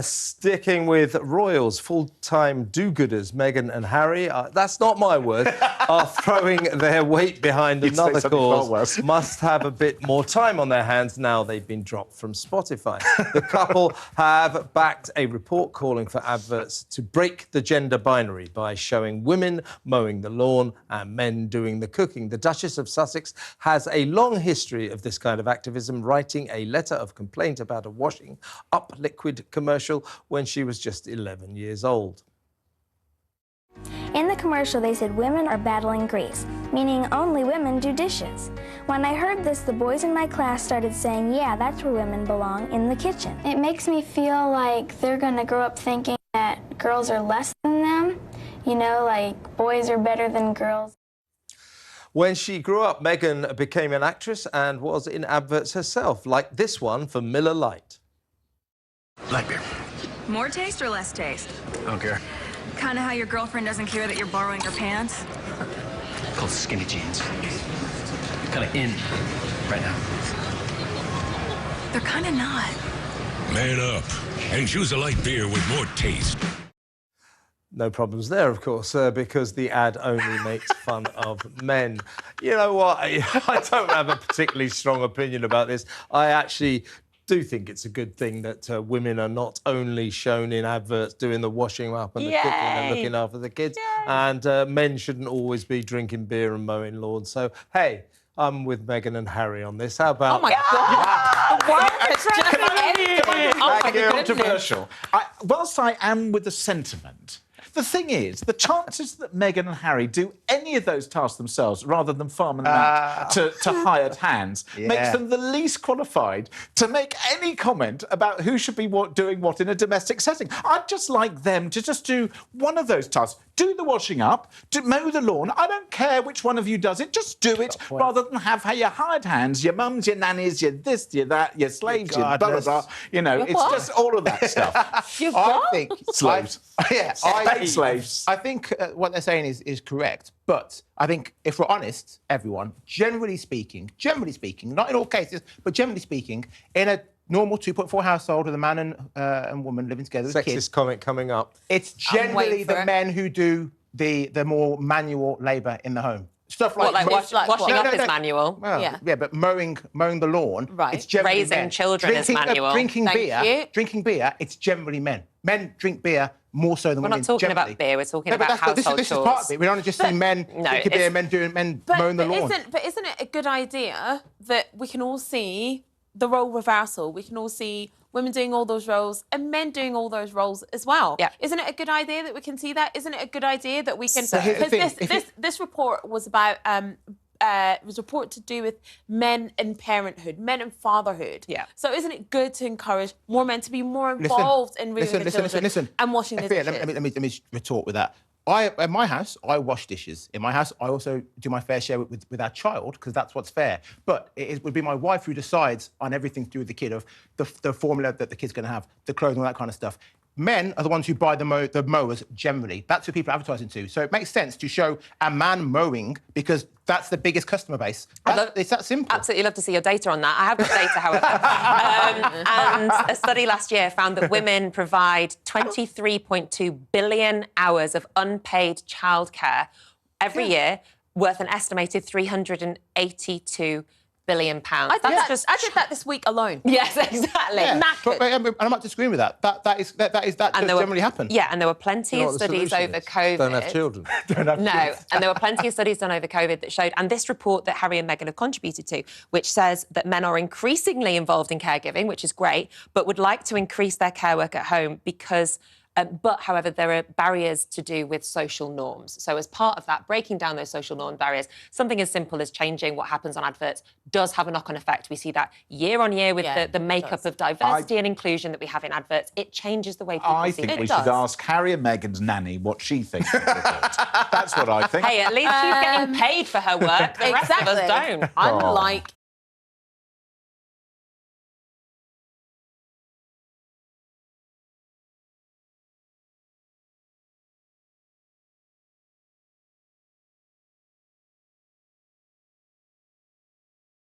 Sticking with royals, full-time do-gooders Meghan and Harry, that's not my word, are throwing their weight behind another cause. Must have a bit more time on their hands now they've been dropped from Spotify. The couple have backed a report calling for adverts to break the gender binary by showing women mowing the lawn and men doing the cooking. The Duchess of Sussex has a long history of this kind of activism, writing a letter of complaint about a washing up liquid commercial when she was just 11 years old. In the commercial, they said women are battling grease, meaning only women do dishes. When I heard this, the boys in my class started saying, yeah, that's where women belong, in the kitchen. It makes me feel like they're gonna grow up thinking that girls are less than them, you know, like boys are better than girls. When she grew up, Meghan became an actress and was in adverts herself, like this one for Miller Lite. Light beer. More taste or less taste? I don't care. Kind of how your girlfriend doesn't care that you're borrowing her pants? Called skinny jeans. Kind of in right now. They're kind of not. Man up and choose a light beer with more taste. No problems there, of course, because the ad only makes fun of men. You know what? I don't have a particularly strong opinion about this. I actually do think it's a good thing that women are not only shown in adverts doing the washing up and the cooking and looking after the kids, and men shouldn't always be drinking beer and mowing lawns. So, hey, I'm with Meghan and Harry on this. How about... Oh, my God! Why? Controversial. Whilst I am with the sentiment, the thing is, the chances that Meghan and Harry do any of those tasks themselves rather than farm them out to hired hands makes them the least qualified to make any comment about who should be doing what in a domestic setting. I'd just like them to just do one of those tasks. Do the washing up, mow the lawn. I don't care which one of you does it. Just do it rather than have your hired hands, your mums, your nannies, your this, your that, your slaves, your blah, blah, blah. You know, it's just all of that stuff. I think slaves. Slaves. I think what they're saying is correct, but I think if we're honest, everyone, generally speaking, not in all cases, but generally speaking, in a normal 2.4 household with a man and woman living together with kids. Sexist comment coming up. It's generally the men who do the more manual labour in the home. Stuff like, washing up is manual. Well, yeah, but mowing the lawn, it's generally raising men. children is manual. Drinking beer, it's generally men. Men drink beer more so than women. We're not talking about beer. We're talking about household this is part of it. We don't just see men drinking beer, men mowing the lawn. But isn't it a good idea that we can all see the role reversal? We can all see women doing all those roles and men doing all those roles as well. Yeah. Isn't it a good idea that we can see that? Isn't it a good idea that we can... Because this report was about... it was a report to do with men and parenthood, men and fatherhood. Yeah. So isn't it good to encourage more men to be more involved in raising the children and washing the dishes? Let me retort with that. In my house, I wash dishes. In my house, I also do my fair share with our child, because that's what's fair. But it would be my wife who decides on everything to do with the kid, of the formula that the kid's going to have, the clothing, all that kind of stuff. Men are the ones who buy the mowers generally. That's who people are advertising to. So it makes sense to show a man mowing because that's the biggest customer base. It's that simple. Absolutely love to see your data on that. I have got data, however. And a study last year found that women provide 23.2 billion hours of unpaid childcare every year, worth an estimated £382 billion. I did that this week alone. Yes, exactly. Yeah. But I'm not disagreeing with that. That does generally happen. Yeah, and there were plenty of studies over COVID. Don't have children. And there were plenty of studies done over COVID that showed, and this report that Harry and Meghan have contributed to, which says that men are increasingly involved in caregiving, which is great, but would like to increase their care work at home because... but, however, there are barriers to do with social norms. So as part of that, breaking down those social norm barriers, something as simple as changing what happens on adverts does have a knock-on effect. We see that year on year with the makeup of diversity and inclusion that we have in adverts. It changes the way people see it. I think we should ask Harry and Meghan's nanny what she thinks of the report. That's what I think. Hey, at least she's getting paid for her work. The rest of us don't. Unlike